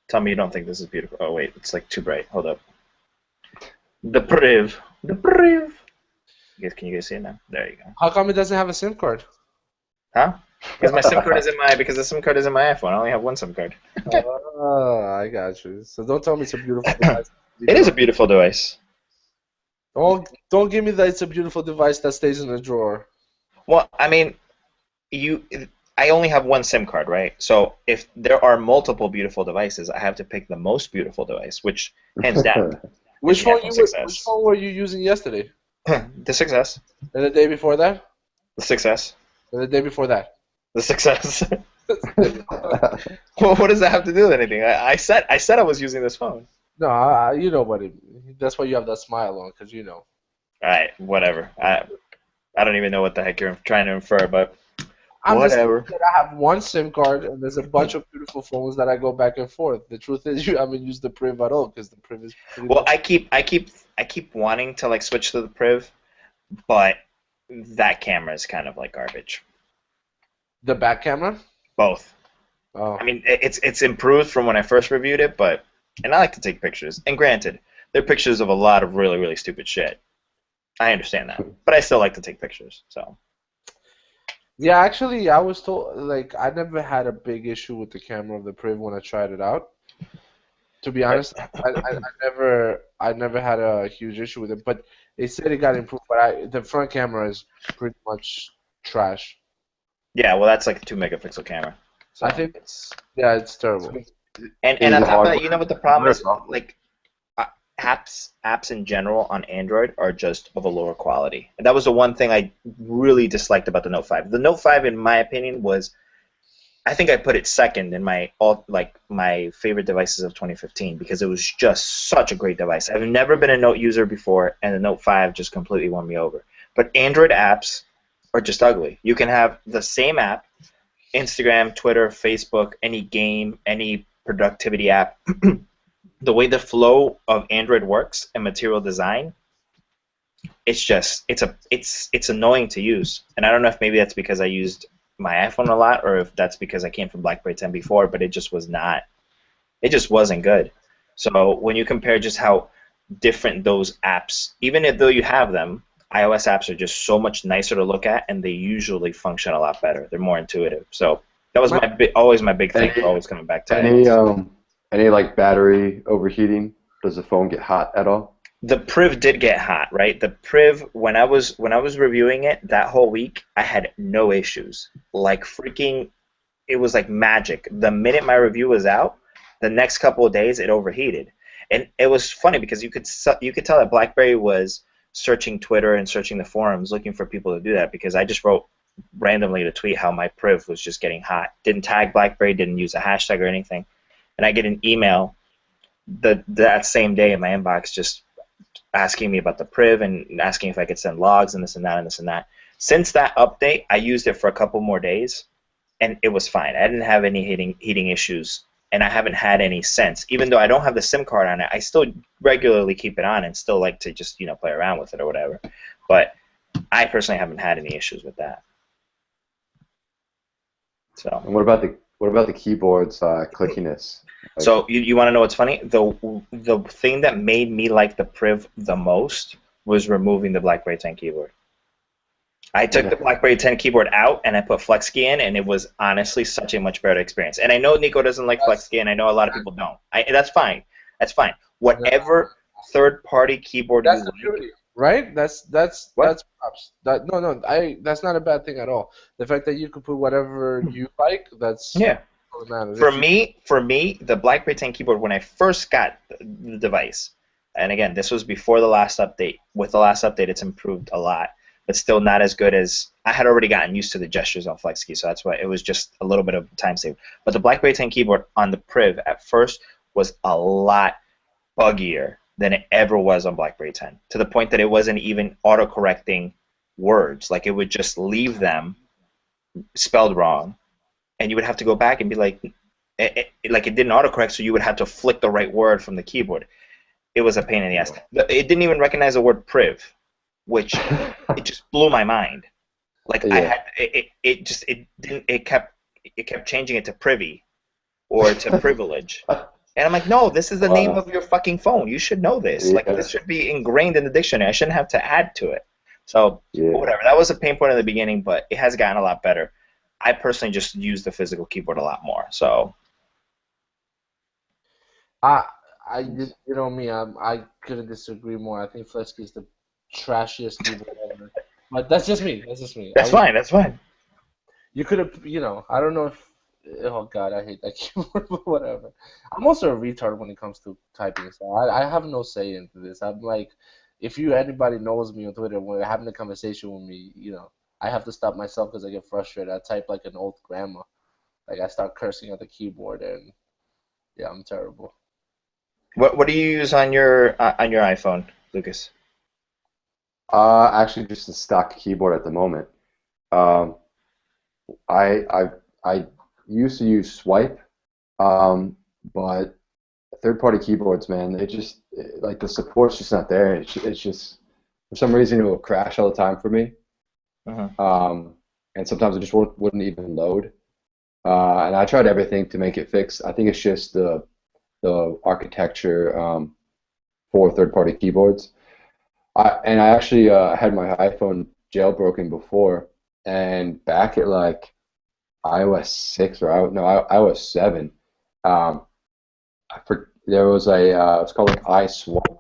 Tell me you don't think this is beautiful. Oh wait, it's like too bright. Hold up. The Priv. The Priv. Can you guys see it now? There you go. How come it doesn't have a SIM card? Huh? Because the SIM card is in my iPhone. I only have one SIM card. Oh, I got you. So don't tell me it's a beautiful device. It is a beautiful device. Don't give me that it's a beautiful device that stays in a drawer. Well, I mean, I only have one SIM card, right? So if there are multiple beautiful devices, I have to pick the most beautiful device, which hands down. Which the phone iPhone 6S. which phone were you using yesterday? The 6S. And the day before that? The 6S. And the day before that? The 6S. Well, what does that have to do with anything? I said I was using this phone. No, you know what that's why you have that smile on, because you know. All right, whatever. I don't even know what the heck you're trying to infer, but I'm whatever. just I have one SIM card, and there's a bunch of beautiful phones that I go back and forth. The truth is, you haven't used the Priv at all, because the Priv is pretty Well, much... I keep wanting to like switch to the Priv, but that camera is kind of like garbage. The back camera? Both. Oh. I mean, it's improved from when I first reviewed it, and I like to take pictures. And granted, they're pictures of a lot of really, really stupid shit. I understand that, but I still like to take pictures. So. Yeah, actually, I was told, like, I never had a big issue with the camera of the Priv when I tried it out. To be honest, I never had a huge issue with it, but they said it got improved. But the front camera is pretty much trash. Yeah, well, that's like a 2-megapixel camera. So I think it's terrible. And on top of that, you know what the problem is? Like, apps in general on Android are just of a lower quality. And that was the one thing I really disliked about the Note 5. The Note 5, in my opinion, I think I put it second in my favorite devices of 2015 because it was just such a great device. I've never been a Note user before, and the Note 5 just completely won me over. But Android apps are just ugly. You can have the same app, Instagram, Twitter, Facebook, any game, any productivity app. The way the flow of Android works and material design, it's annoying to use. And I don't know if maybe that's because I used my iPhone a lot or if that's because I came from BlackBerry 10 before, but it just wasn't good. So when you compare just how different those apps, even though you have them, iOS apps are just so much nicer to look at, and they usually function a lot better. They're more intuitive. So that was always my big thing. Always coming back to it. Any like battery overheating? Does the phone get hot at all? The Priv did get hot, right? The Priv, when I was reviewing it that whole week, I had no issues. Like freaking, it was like magic. The minute my review was out, the next couple of days it overheated, and it was funny because you could tell that BlackBerry was searching Twitter and searching the forums looking for people to do that because I just wrote randomly to tweet how my Priv was just getting hot. Didn't tag BlackBerry, didn't use a hashtag or anything. And I get an email that same day in my inbox just asking me about the Priv and asking if I could send logs and this and that and this and that. Since that update, I used it for a couple more days, and it was fine. I didn't have any heating issues, and I haven't had any since. Even though I don't have the SIM card on it, I still regularly keep it on and still like to just play around with it or whatever. But I personally haven't had any issues with that. So. And what about the keyboard's clickiness? So you want to know what's funny? The thing that made me like the Priv the most was removing the BlackBerry 10 keyboard. I took the BlackBerry 10 keyboard out and I put FlexKey in, and it was honestly such a much better experience. And I know Nico doesn't like FlexKey, and I know a lot of people don't. That's fine. That's fine. Whatever third-party keyboard That's you the like, beauty, right? That's What? props. That's not a bad thing at all. The fact that you can put whatever you like, that's yeah. all that matters. For me, the BlackBerry 10 keyboard, when I first got the device, and again, this was before the last update. With the last update, it's improved a lot, but still not as good as I had already gotten used to the gestures on FlexKey, so that's why it was just a little bit of time save. But the BlackBerry 10 keyboard on the Priv at first was a lot buggier than it ever was on BlackBerry 10, to the point that it wasn't even autocorrecting words. Like, it would just leave them spelled wrong, and you would have to go back and be like, it didn't autocorrect, so you would have to flick the right word from the keyboard. It was a pain in the ass. It didn't even recognize the word priv, which it just blew my mind. Like, I had it kept changing it to privy or to privilege. And I'm like, no, this is the name of your fucking phone. You should know this. Like, this should be ingrained in the dictionary. I shouldn't have to add to it. So whatever. That was a pain point in the beginning, but it has gotten a lot better. I personally just use the physical keyboard a lot more. So. I couldn't disagree more. I think FlexKey is the trashiest keyboard ever. But that's just me. That's fine. You could have, I don't know if. Oh God, I hate that keyboard. But whatever. I'm also a retard when it comes to typing, so I have no say into this. I'm like, if anybody knows me on Twitter, when they're having a conversation with me, I have to stop myself because I get frustrated. I type like an old grandma. Like, I start cursing at the keyboard, and yeah, I'm terrible. What do you use on your iPhone, Lucas? Actually, just a stock keyboard at the moment. I used to use Swipe, but third-party keyboards, man, like, the support's just not there. It's just, for some reason, it will crash all the time for me. And sometimes it just wouldn't even load. And I tried everything to make it fix. I think it's just the architecture for third-party keyboards. I actually had my iPhone jailbroken before, and back at like iOS 6 or iOS 7, there was it's called like iSwap.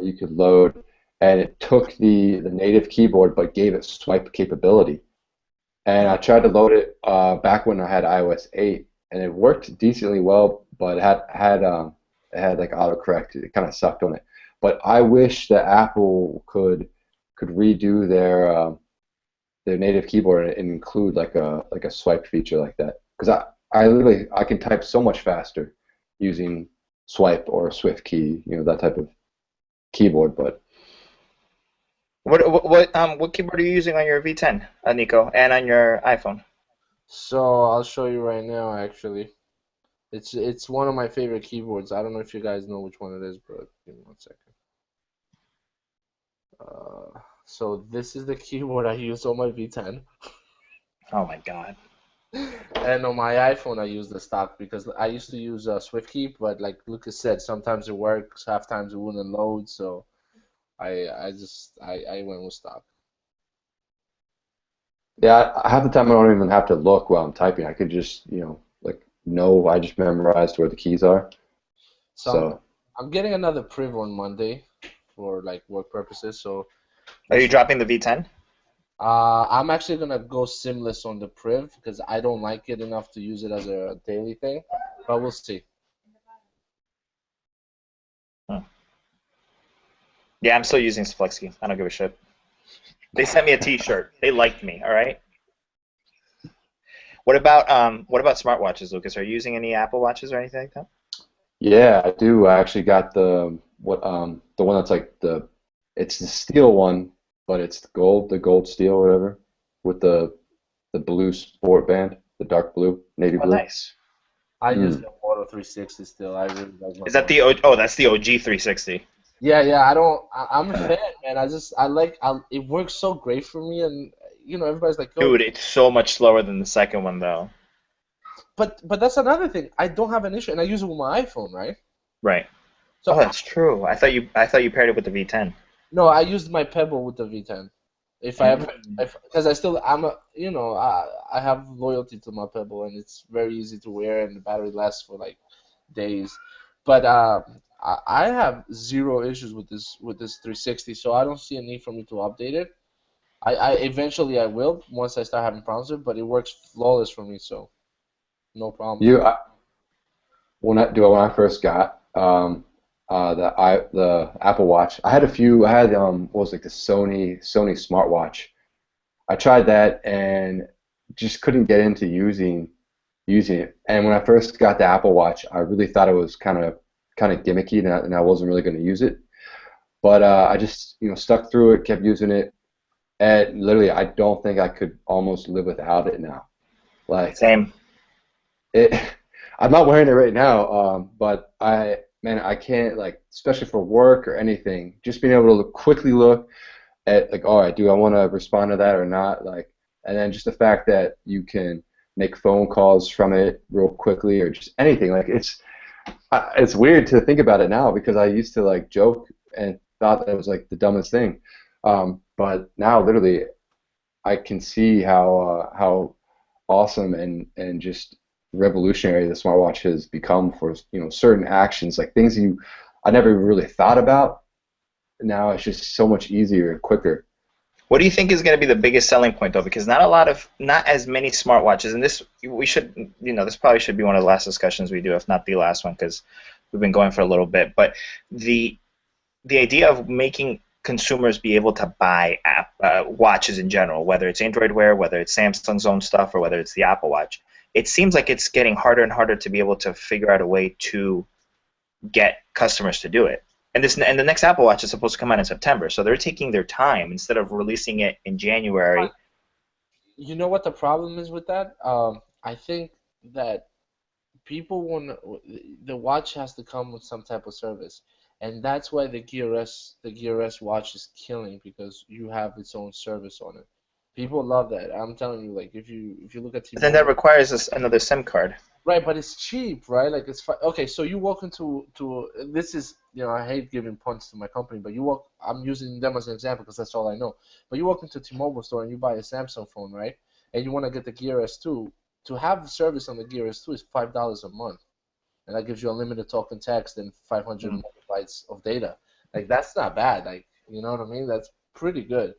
You could load, and it took the native keyboard but gave it swipe capability. And I tried to load it back when I had iOS 8, and it worked decently well, but it had like autocorrect. It kind of sucked on it. But I wish that Apple could redo their native keyboard and include like a swipe feature like that, because I can type so much faster using Swipe or SwiftKey, that type of keyboard. But what keyboard are you using on your V10, Nico, and on your iPhone? So I'll show you right now. Actually, it's one of my favorite keyboards. I don't know if you guys know which one it is, but give me 1 second. So this is the keyboard I use on my V10. Oh my God. And on my iPhone, I use the stock because I used to use SwiftKey, but like Lucas said, sometimes it works, half times it wouldn't load, so I went with stock. yeah, half the time I don't even have to look while I'm typing. I could just I just memorized where the keys are. So I'm getting another Priv on Monday for like work purposes. So are you dropping the V10? I'm actually gonna go SIM-less on the Priv because I don't like it enough to use it as a daily thing, but we'll see. Yeah, I'm still using FlexKey. I don't give a shit. They sent me a T-shirt. They liked me. All right. What about smartwatches, Lucas? Are you using any Apple Watches or anything like that? yeah, I do. I actually got the one that's like it's the steel one, but it's the gold steel or whatever, with the blue sport band, the dark blue, navy Oh, blue. nice. I use Mm. the Moto 360 still. I really like my Is that Moto. the oh, that's the OG 360. Yeah, yeah. I'm a fan, man. It works so great for me, and everybody's like, oh, Dude, it's so much slower than the second one though. but that's another thing. I don't have an issue, and I use it with my iPhone, right? Right. So Oh, that's true. I thought you paired it with the V10. no, I used my Pebble with the V10. If I ever, Mm. because I have loyalty to my Pebble, and it's very easy to wear, and the battery lasts for like days. But I have zero issues with this 360, so I don't see a need for me to update it. I eventually I will once I start having problems with it, but it works flawless for me, so no problems You with it. I, when I first got the Apple Watch, I had a few. I had what was like the Sony smartwatch. I tried that and just couldn't get into using it. And when I first got the Apple Watch, I really thought it was kind of gimmicky, and I wasn't really going to use it. But I just stuck through it, kept using it, and literally I don't think I could almost live without it now. Like Same. it, I'm not wearing it right now, but I can't, like, especially for work or anything, just being able to quickly look at, like, all right, do I want to respond to that or not? Like, and then just the fact that you can make phone calls from it real quickly or just anything. Like, it's weird to think about it now because I used to like joke and thought that was like the dumbest thing. But now, literally, I can see how awesome and just revolutionary the smartwatch has become for certain actions, like things I never really thought about. Now it's just so much easier and quicker. What do you think is going to be the biggest selling point though? Because not as many smartwatches, and this we should, this probably should be one of the last discussions we do, if not the last one, because we've been going for a little bit. But the the idea of making consumers be able to buy watches in general, whether it's Android Wear, whether it's Samsung's own stuff, or whether it's the Apple Watch, it seems like it's getting harder and harder to be able to figure out a way to get customers to do it. And the next Apple Watch is supposed to come out in September, so they're taking their time instead of releasing it in January. You know what the problem is with that? I think that people want the watch has to come with some type of service, and that's why the Gear S watch is killing because you have its own service on it. People love that. I'm telling you, like if you look at But then that T-Mobile. requires us another SIM card. Right, but it's cheap, right? Like okay. So you walk into this is I hate giving puns to my company, but you walk. I'm using them as an example because that's all I know. But you walk into a T-Mobile store and you buy a Samsung phone, right? And you want to get the Gear S2. To have service on the Gear S2 is $5 a month, and that gives you unlimited talk and text and 500 Mm. megabytes of data. Like that's not bad. Like you know what I mean? That's pretty good.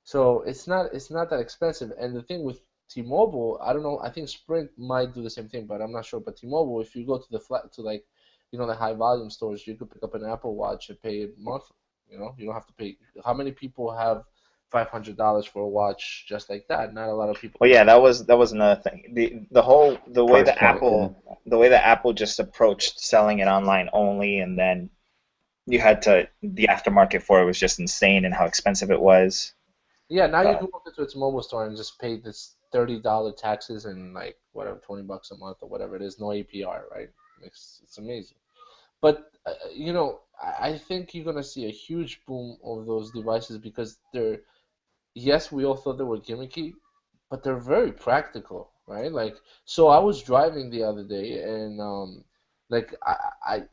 So it's not that expensive. And the thing with T-Mobile, I don't know. I think Sprint might do the same thing, but I'm not sure. But T-Mobile, if you go to the flat to like, the high volume stores, you could pick up an Apple Watch and pay it monthly. You don't have to pay. How many people have $500 for a watch just like that? Not a lot of people Well, do. yeah, that was another thing. The way Price that point, yeah. Apple just approached selling it online only, and then the aftermarket for it was just insane and how expensive it was. Yeah, now you Uh, can walk into a T-Mobile store and just pay this $30 taxes and like whatever $20 a month or whatever it is, no APR, right? It's amazing. But I think you're gonna see a huge boom of those devices because they're yes, we all thought they were gimmicky, but they're very practical, right? Like, so I was driving the other day and like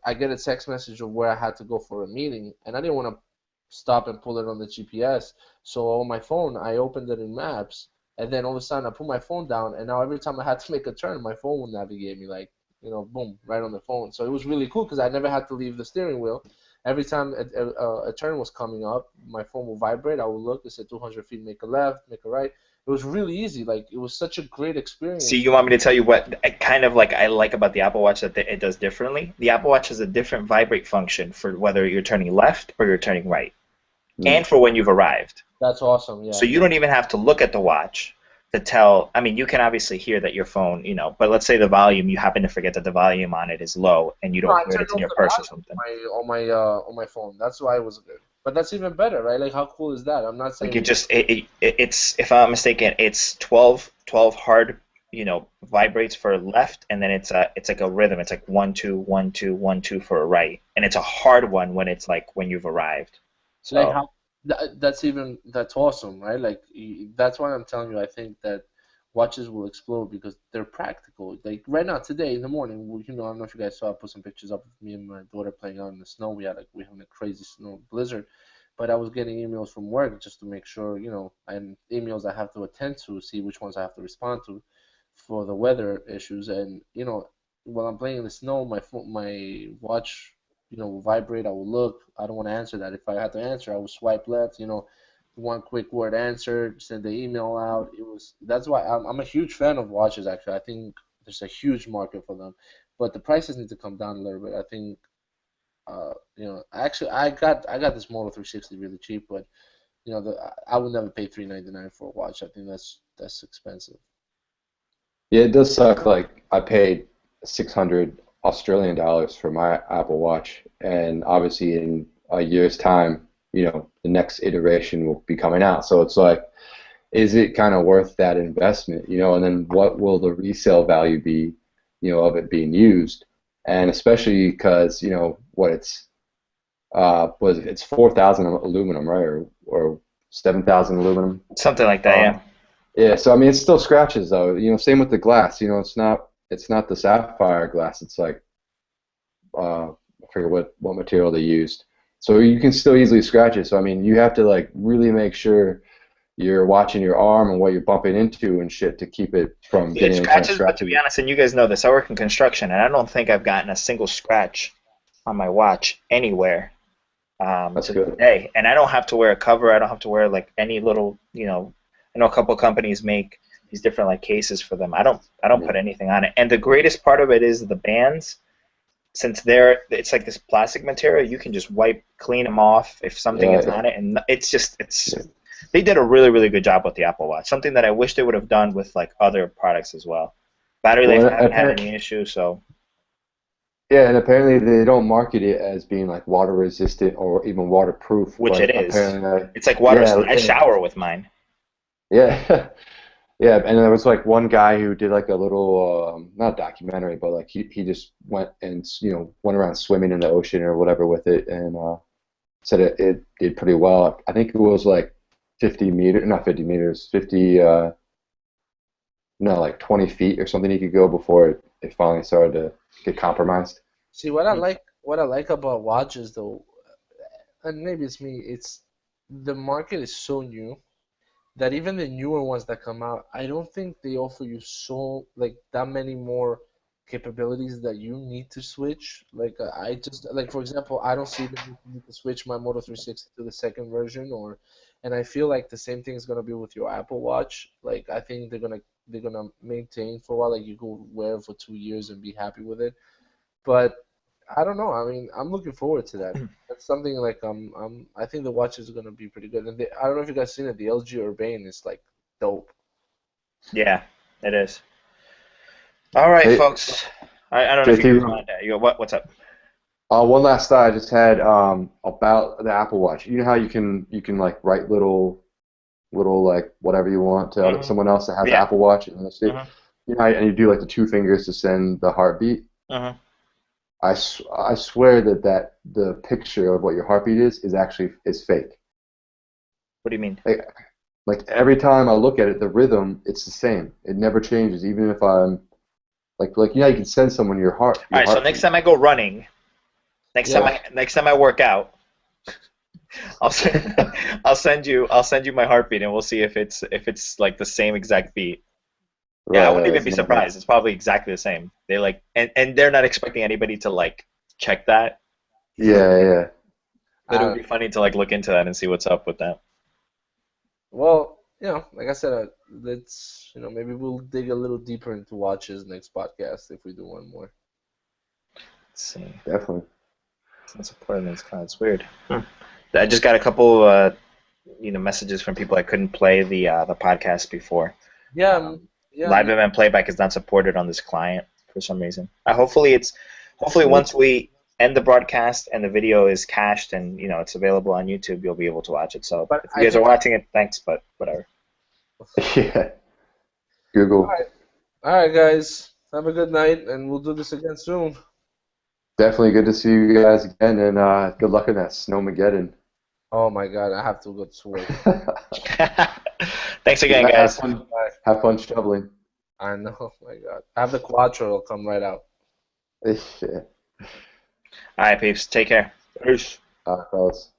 I get a text message of where I had to go for a meeting, and I didn't want to stop and pull it on the GPS. So on my phone, I opened it in Maps, and then all of a sudden I put my phone down, and now every time I had to make a turn, my phone would navigate me like, boom, right on the phone. So it was really cool because I never had to leave the steering wheel. Every time a turn was coming up, my phone would vibrate. I would look. It said 200 feet, make a left, make a right. It was really easy. Like it was such a great See, experience. you want me to tell you what kind of like I like about the Apple Watch that it does differently? The Apple Watch has a different vibrate function for whether you're turning left or you're turning right, Mm. and for when you've arrived. That's awesome. So Yeah. you don't even have to look at the watch to tell. I mean, you can obviously hear that your phone, but let's say the volume, you happen to forget that the volume on it is low and you No, don't I hear it, turned it's in off your the purse or volume something. on my phone. That's why it was good. But that's even better, right? Like how cool is that? I'm not Like it saying just it's if I'm not mistaken, it's 12 hard vibrates for left, and then it's like a rhythm. It's like 1 2 1 2 1 2 for a right, and it's a hard one when it's like when you've arrived. Like So how that's awesome, right? Like that's why I'm telling you. I think that watches will explode because they're practical. Like right now, today in the morning, I don't know if you guys saw. I put some pictures up of me and my daughter playing out in the snow. We having a crazy snow blizzard, but I was getting emails from work just to make sure, and emails I have to attend to, see which ones I have to respond to for the weather issues. And while I'm playing in the snow, my watch, will vibrate. I will look. I don't want to answer that. If I had to answer, I would swipe left. One quick word answer, send the email out. That's why I'm a huge fan of watches. Actually, I think there's a huge market for them, but the prices need to come down a little bit. I think, actually, I got this Moto 360 really cheap, but I would never pay $399 for a watch. I think that's expensive. Yeah, it does suck. Like I paid 600 Australian dollars for my Apple Watch, and obviously in a year's time, the next iteration will be coming out. So it's like, is it kind of worth that investment? And then what will the resale value be, of it being used? And especially because, what it's 4,000 aluminum, right? Or 7,000 aluminum. something like that, yeah. Yeah, so I mean, it still scratches though. Same with the glass. It's not the sapphire glass. It's like I forget what material they used. So you can still easily scratch it. So I mean, you have to like really make sure you're watching your arm and what you're bumping into and shit to keep it from It getting any kind of scratches, but to scratches. be honest, and you guys know this, I work in construction, and I don't think I've gotten a single scratch on my watch anywhere That's to this good. day. And I don't have to wear a cover. I don't have to wear like any little, I know a couple companies make these different like cases for them. I don't put anything on it. And the greatest part of it is the bands. Since it's like this plastic material, you can just clean them off if something is Yeah, on it, and it's. They did a really, really good job with the Apple Watch. Something that I wish they would have done with like other products as well. Battery life, well, I haven't had any issues, so yeah, and apparently they don't market it as being like water resistant or even waterproof, which but it is. apparently, It's like water. yeah, I shower with mine. yeah. Yeah, and there was like one guy who did like a little not documentary, but like he just went and went around swimming in the ocean or whatever with it, and said it did pretty well. I think it was like not 50 meters, 50 no, like 20 feet or something he could go before it finally started to get compromised. See, what I like about watches though, and maybe it's me, it's the market is so new that even the newer ones that come out, I don't think they offer you so like that many more capabilities that you need to switch. Like I just like for example, I don't see the need to switch my Moto 360 to the second version, and I feel like the same thing is gonna be with your Apple Watch. Like I think they're gonna maintain for a while. Like you go wear it for 2 years and be happy with it. But I don't know. I mean, I'm looking forward to that. That's something like I think the watch is gonna be pretty good. And I don't know if you guys seen it. The LG Urbane is like dope. Yeah, it is. All right, Hey, folks. I don't know if you JT, guys want to. What's up? one last thought I just had about the Apple Watch. You know how you can like write little like whatever you want to Hmm. someone else that has the Yeah. Apple Watch, and let's see, Hmm. and you do like the two fingers to send the heartbeat. Hmm. I swear that the picture of what your heartbeat is actually is fake. What do you mean? Like every time I look at it, the rhythm it's the same. It never changes, even if I'm like you can send someone All your right. So next heartbeat. time I go running, Yeah. next time I work out, I'll send, I'll send you my heartbeat, and we'll see if it's like the same exact beat. Yeah, I Right, wouldn't right. even be surprised. It's probably exactly the same. They like, and they're not expecting anybody to like check that. Yeah, yeah. But it I would don't be know. funny to like look into that and see what's up with that. Well, like I said, let's maybe we'll dig a little deeper into watches next podcast if we do one more. Let's see. Definitely. It's important. It's weird. I just got a couple, messages from people I couldn't play the podcast before. Yeah, Um, yeah, Live event playback is not supported on this client for some reason. Hopefully Yeah. once we end the broadcast and the video is cached and it's available on YouTube, you'll be able to watch it. So but if you I guys are think watching it, thanks, but whatever. Yeah. all Google. right. All right, guys. Have a good night, and we'll do this again soon. Definitely good to see you guys again, and good luck in that snowmageddon. Oh my God, I have to go to work. Thanks again, Yeah, guys. Bye. have fun shoveling. I know. Oh my God. I have the Quattro. It'll come right out. Yeah. All right, peeps. Take care. Peace. Fellas.